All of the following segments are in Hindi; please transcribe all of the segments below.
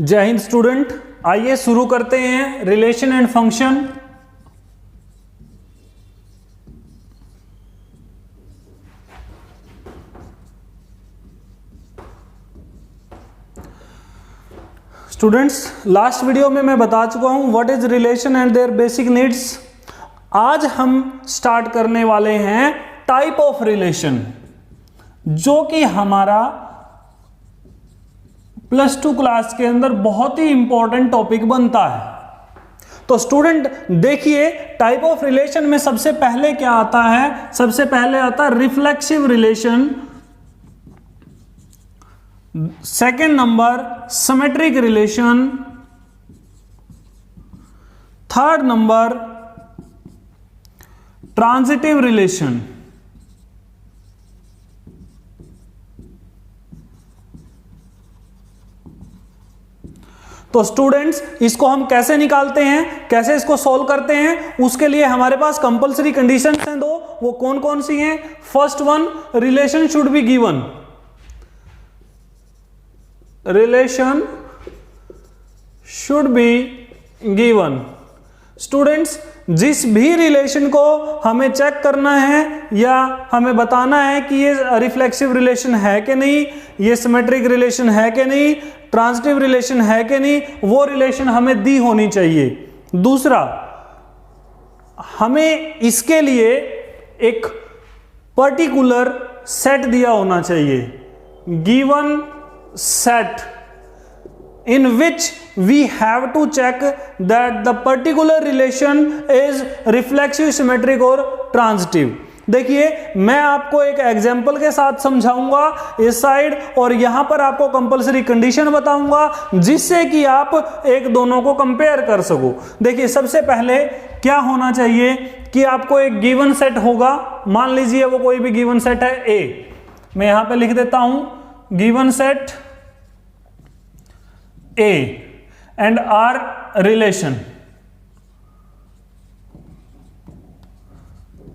जय हिंद स्टूडेंट, आइए शुरू करते हैं relation and function. Students, last video में मैं बता चुका हूं what is relation and their basic needs. आज हम स्टार्ट करने वाले हैं टाइप ऑफ रिलेशन, जो कि हमारा +2 क्लास के अंदर बहुत ही इंपॉर्टेंट टॉपिक बनता है। तो स्टूडेंट देखिए, टाइप ऑफ रिलेशन में सबसे पहले क्या आता है? सबसे पहले आता है reflexive relation, second number symmetric relation, third number transitive relation. तो स्टूडेंट्स, इसको हम कैसे निकालते हैं, कैसे इसको सॉल्व करते हैं, उसके लिए हमारे पास कंपलसरी कंडीशंस हैं दो। वो कौन कौन सी हैं? First one, relation should be given. Relation should be given. Students, जिस भी रिलेशन को हमें चेक करना है या हमें बताना है कि ये रिफ्लेक्सिव रिलेशन है कि नहीं, ये सिमेट्रिक रिलेशन है कि नहीं, ट्रांजिटिव रिलेशन है कि नहीं, वो रिलेशन हमें दी होनी चाहिए। दूसरा, हमें इसके लिए एक पर्टिकुलर सेट दिया होना चाहिए, given set, in which we have to check that the particular relation is reflexive, symmetric और transitive। देखिए, मैं आपको एक एग्जाम्पल के साथ समझाऊंगा इस साइड, और यहां पर आपको कंपलसरी कंडीशन बताऊंगा जिससे कि आप एक दोनों को कंपेयर कर सको। देखिए, सबसे पहले क्या होना चाहिए कि आपको एक गिवन सेट होगा। मान लीजिए वो कोई भी गिवन सेट है ए, मैं यहां पे लिख देता हूं given set A and R relation।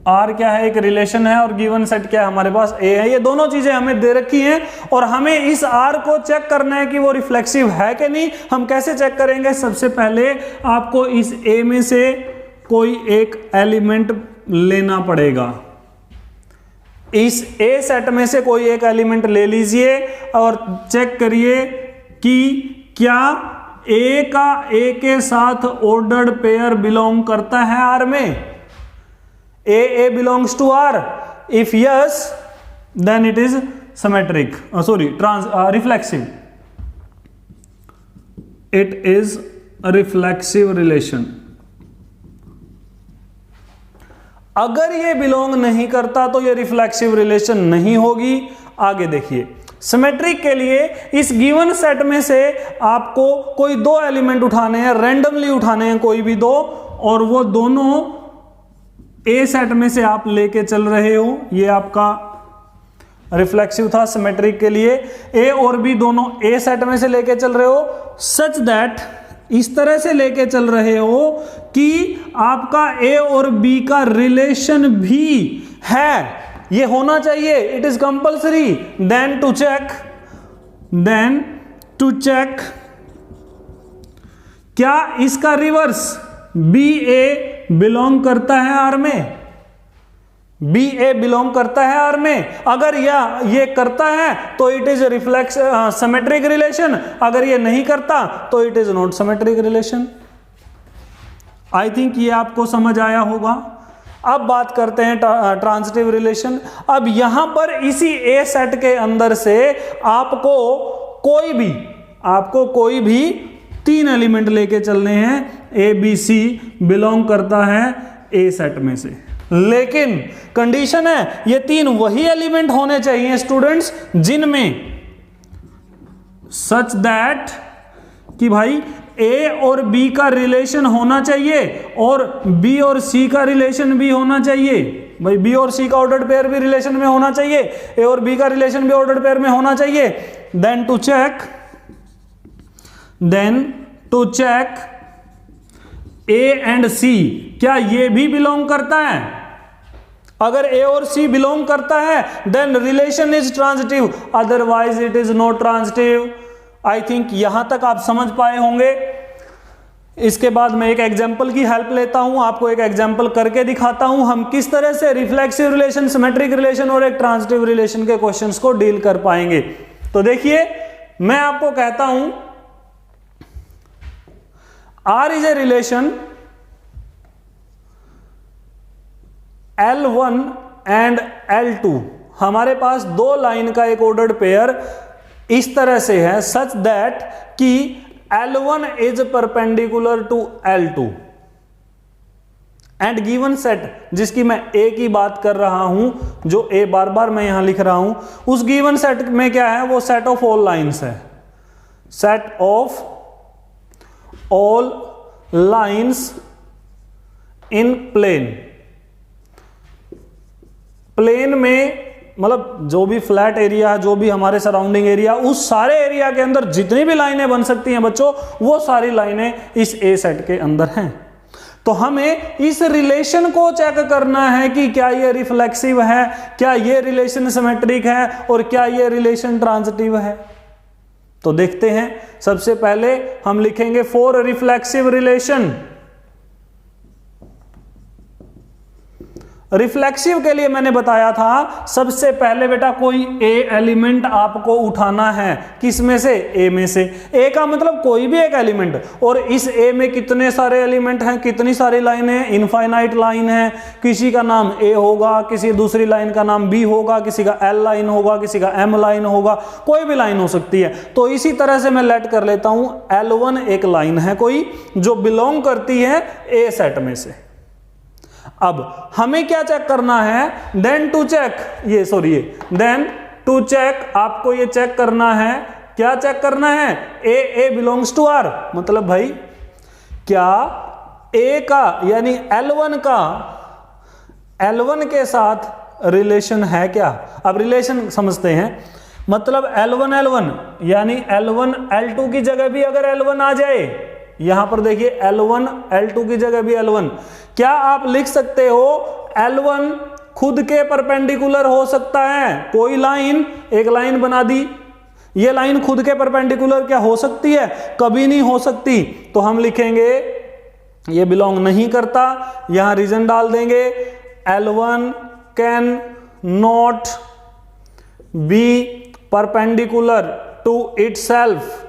R क्या है? एक रिलेशन है, और गिवन सेट क्या है? हमारे पास A है। ये दोनों चीजें हमें दे रखी हैं और हमें इस R को चेक करना है कि वो रिफ्लेक्सिव है कि नहीं। हम कैसे चेक करेंगे? सबसे पहले आपको इस A में से कोई एक एलिमेंट लेना पड़ेगा। इस A सेट में से कोई एक एलिमेंट ले लीजिए और चेक करिए कि क्या A का A के साथ ऑर्डर्ड पेयर बिलोंग करता है R में? A belongs to R? If yes, then it is symmetric. Reflexive. It is a reflexive relation. अगर ये बिलोंग नहीं करता तो ये रिफ्लेक्सिव रिलेशन नहीं होगी। आगे देखिए, सिमेट्रिक के लिए इस गिवन सेट में से आपको कोई दो एलिमेंट उठाने हैं, रैंडमली उठाने हैं कोई भी दो, और वो दोनों ए सेट में से आप लेके चल रहे हो। ये आपका रिफ्लेक्सिव था सिमेट्रिक के लिए। ए और बी दोनों ए सेट में से लेके चल रहे हो, सच दैट, इस तरह से लेके चल रहे हो कि आपका ए और बी का रिलेशन भी है, ये होना चाहिए। It is compulsory. Then to check क्या इसका रिवर्स बी ए बिलोंग करता है आर में? बी ए बिलोंग करता है आर में? अगर ये करता है तो it is reflex symmetric relation, अगर ये नहीं करता तो it is not symmetric relation. I think ये आपको समझ आया होगा। अब बात करते हैं ट्रांजिटिव रिलेशन। अब यहां पर इसी ए सेट के अंदर से आपको कोई भी 3 एलिमेंट लेके चलने हैं। ए बी सी बिलोंग करता है ए सेट में से, लेकिन कंडीशन है ये 3 वही एलिमेंट होने चाहिए स्टूडेंट्स जिनमें सच दैट कि भाई ए और बी का रिलेशन होना चाहिए और बी और सी का रिलेशन भी होना चाहिए। भाई बी और सी का ऑर्डर्ड पेयर भी रिलेशन में होना चाहिए, ए और बी का रिलेशन भी ऑर्डर्ड पेयर में होना चाहिए। Then to check A and C, क्या ये भी बिलोंग करता है? अगर ए और सी बिलोंग करता है then relation is transitive, otherwise it is not transitive. I think यहां तक आप समझ पाए होंगे। इसके बाद मैं एक एग्जांपल की हेल्प लेता हूं, आपको एक एग्जांपल करके दिखाता हूं हम किस तरह से रिफ्लेक्सिव रिलेशन, सिमेट्रिक रिलेशन और एक ट्रांजिटिव रिलेशन के क्वेश्चंस को डील कर पाएंगे। तो देखिए, मैं आपको कहता हूं R is a relation L1 and L2। हमारे पास दो लाइन का एक ऑर्डर्ड पेयर इस तरह से है सच दैट कि L1 is perpendicular to L2 and given set, जिसकी मैं A की बात कर रहा हूं, जो A बार बार मैं यहां लिख रहा हूं, उस गिवन सेट में क्या है, वो सेट ऑफ ऑल लाइंस है, set of all lines in plane. Plane में मतलब जो भी फ्लैट एरिया है, जो भी हमारे सराउंडिंग एरिया, उस सारे एरिया के अंदर जितनी भी लाइनें बन सकती हैं बच्चों, वो सारी लाइनें इस ए सेट के अंदर हैं। तो हमें इस रिलेशन को चेक करना है कि क्या ये रिफ्लेक्सिव है, क्या ये रिलेशन सिमेट्रिक है और क्या ये रिलेशन ट्रांजिटिव है। तो देखते हैं, सबसे पहले हम लिखेंगे फॉर रिफ्लेक्सिव रिलेशन। रिफ्लेक्सिव के लिए मैंने बताया था सबसे पहले बेटा कोई ए एलिमेंट आपको उठाना है, किसमें से, ए में से। ए का मतलब कोई भी एक एलिमेंट, और इस ए में कितने सारे एलिमेंट हैं, कितनी सारी लाइनें, इनफाइनाइट लाइन है। किसी का नाम ए होगा, किसी दूसरी लाइन का नाम बी होगा, किसी का एल लाइन होगा, किसी का एम लाइन होगा, कोई भी लाइन हो सकती है। तो इसी तरह से मैं लेट कर लेता हूं L1 एक लाइन है कोई जो बिलोंग करती है ए सेट में से। अब हमें क्या चेक करना है, देन टू चेक, आपको ये चेक करना है, क्या चेक करना है, ए बिलोंग्स टू आर। मतलब भाई क्या ए का यानी L1 के साथ रिलेशन है क्या। अब रिलेशन समझते हैं, मतलब L1 यानी L1 L2 की जगह भी अगर L1 आ जाए, यहां पर देखिए L1 L2 की जगह भी L1, क्या आप लिख सकते हो L1 खुद के परपेंडिकुलर हो सकता है। कोई लाइन, एक लाइन बना दी, ये लाइन खुद के परपेंडिकुलर क्या हो सकती है, कभी नहीं हो सकती। तो हम लिखेंगे ये बिलोंग नहीं करता, यहां रीजन डाल देंगे L1 can not be perpendicular to itself.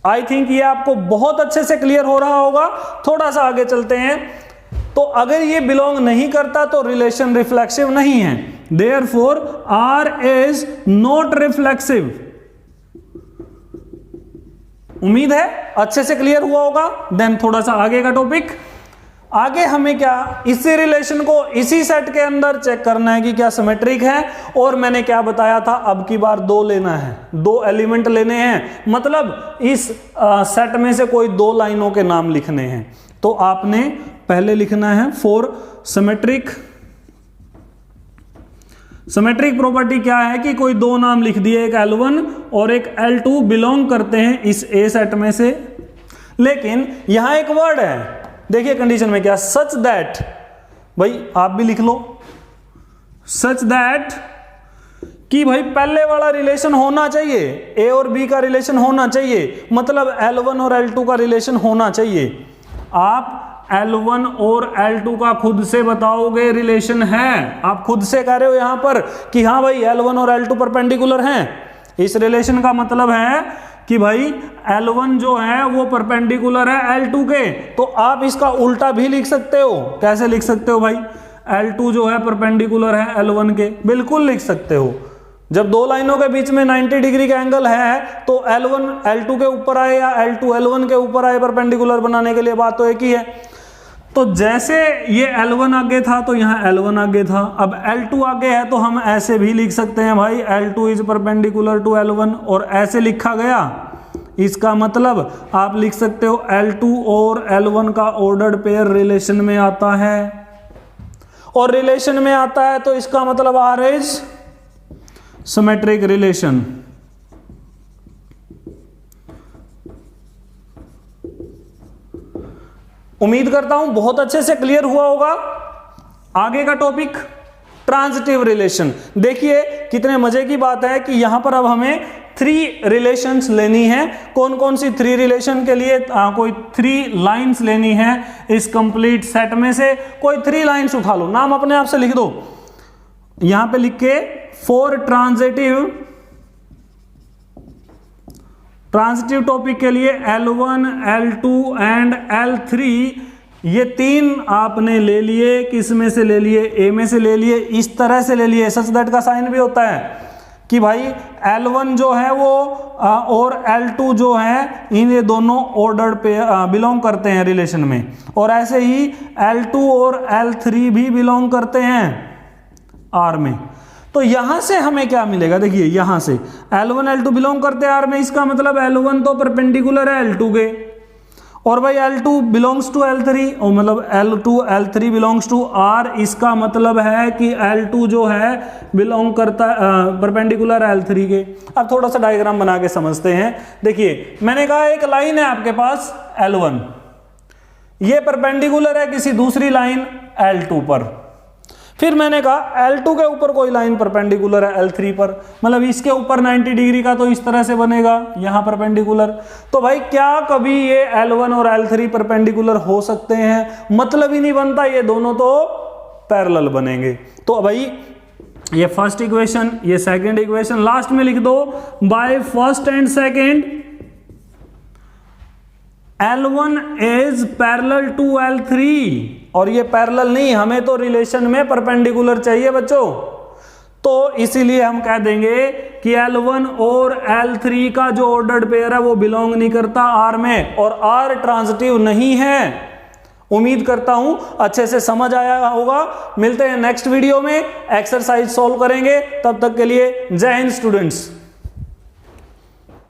I think ये आपको बहुत अच्छे से क्लियर हो रहा होगा। थोड़ा सा आगे चलते हैं। तो अगर ये बिलोंग नहीं करता तो रिलेशन रिफ्लेक्सिव नहीं है। Therefore R is not reflexive. उम्मीद है अच्छे से क्लियर हुआ होगा। देन थोड़ा सा आगे का टॉपिक, आगे हमें क्या, इसी रिलेशन को इसी सेट के अंदर चेक करना है कि क्या सिमेट्रिक है। और मैंने क्या बताया था, अब की बार दो लेना है, दो एलिमेंट लेने हैं, मतलब इस सेट में से कोई दो लाइनों के नाम लिखने हैं। तो आपने पहले लिखना है फॉर सिमेट्रिक प्रॉपर्टी क्या है कि कोई दो नाम लिख दिए, एक L1 और एक L2 बिलोंग करते हैं इस ए सेट में से। लेकिन यहां एक वर्ड है, देखिए कंडीशन में क्या, सच दैट, भाई आप भी लिख लो, सच दैट कि भाई पहले वाला रिलेशन होना चाहिए, ए और बी का रिलेशन होना चाहिए, मतलब L1 और L2 का रिलेशन होना चाहिए। आप L1 और L2 का खुद से बताओगे रिलेशन है, आप खुद से कह रहे हो यहां पर कि हाँ भाई L1 और L2 परपेंडिकुलर हैं। इस रिलेशन का मतलब है कि भाई L1 जो है वो परपेंडिकुलर है L2 के। तो आप इसका उल्टा भी लिख सकते हो। कैसे लिख सकते हो भाई, L2 जो है परपेंडिकुलर है L1 के, बिल्कुल लिख सकते हो। जब दो लाइनों के बीच में 90 डिग्री का एंगल है तो L1 L2 के ऊपर आए या L2 L1 के ऊपर आए परपेंडिकुलर बनाने के लिए, बात तो एक ही है। तो जैसे ये L1 आगे था तो यहाँ L1 आगे था, अब L2 आगे है तो हम ऐसे भी लिख सकते हैं भाई L2 is perpendicular to L1, और ऐसे लिखा गया। इसका मतलब आप लिख सकते हो L2 और L1 का ऑर्डर्ड पेयर रिलेशन में आता है, और रिलेशन में आता है तो इसका मतलब R इज सिमेट्रिक रिलेशन। उम्मीद करता हूं बहुत अच्छे से क्लियर हुआ होगा। आगे का टॉपिक ट्रांजिटिव रिलेशन। देखिए कितने मजे की बात है कि यहां पर अब हमें 3 रिलेशंस लेनी है। कौन कौन सी 3 रिलेशन के लिए कोई 3 लाइंस लेनी है इस कंप्लीट सेट में से। कोई 3 लाइंस उठा लो, नाम अपने आप से लिख दो यहां पे लिख के। फॉर ट्रांजिटिव टॉपिक के लिए L1, L2 एंड L3, ये 3 आपने ले लिए। किस में से ले लिए? ए में से ले लिए। इस तरह से ले लिए, सच दैट का साइन भी होता है कि भाई L1 जो है वो और L2 जो है इन ये दोनों ऑर्डर पे बिलोंग करते हैं रिलेशन में, और ऐसे ही L2 और L3 भी बिलोंग करते हैं R में। तो यहां से हमें क्या मिलेगा? देखिए यहां से L1 L2 बिलोंग करते हैं R में, इसका मतलब L1 तो परपेंडिकुलर है L2 के, और भाई L2 बिलोंग्स टू L3, और मतलब L2 L3 belongs to R, इसका मतलब है कि L2 जो है बिलोंग करता परपेंडिकुलर L3 के। अब थोड़ा सा डायग्राम बना के समझते हैं। देखिए मैंने कहा एक लाइन है आपके पास L1, ये परपेंडिकुलर है किसी दूसरी लाइन L2 पर। फिर मैंने कहा L2 के ऊपर कोई लाइन परपेंडिकुलर है L3 पर, मतलब इसके ऊपर 90 डिग्री का, तो इस तरह से बनेगा यहां परपेंडिकुलर। तो भाई क्या कभी ये L1 और L3 परपेंडिकुलर हो सकते हैं? मतलब ही नहीं बनता, ये दोनों तो पैरेलल बनेंगे। तो भाई ये फर्स्ट इक्वेशन, ये सेकंड इक्वेशन लास्ट में लिख दो। By first and second L1 is parallel to L3, और ये पैरेलल नहीं, हमें तो रिलेशन में परपेंडिकुलर चाहिए बच्चों। तो इसीलिए हम कह देंगे कि L1 और L3 का जो ऑर्डर्ड पेयर है वो बिलोंग नहीं करता R में, और R ट्रांजिटिव नहीं है। उम्मीद करता हूं अच्छे से समझ आया होगा। मिलते हैं नेक्स्ट वीडियो में, एक्सरसाइज सॉल्व करेंगे। तब तक के लिए जय हिंद स्टूडेंट्स।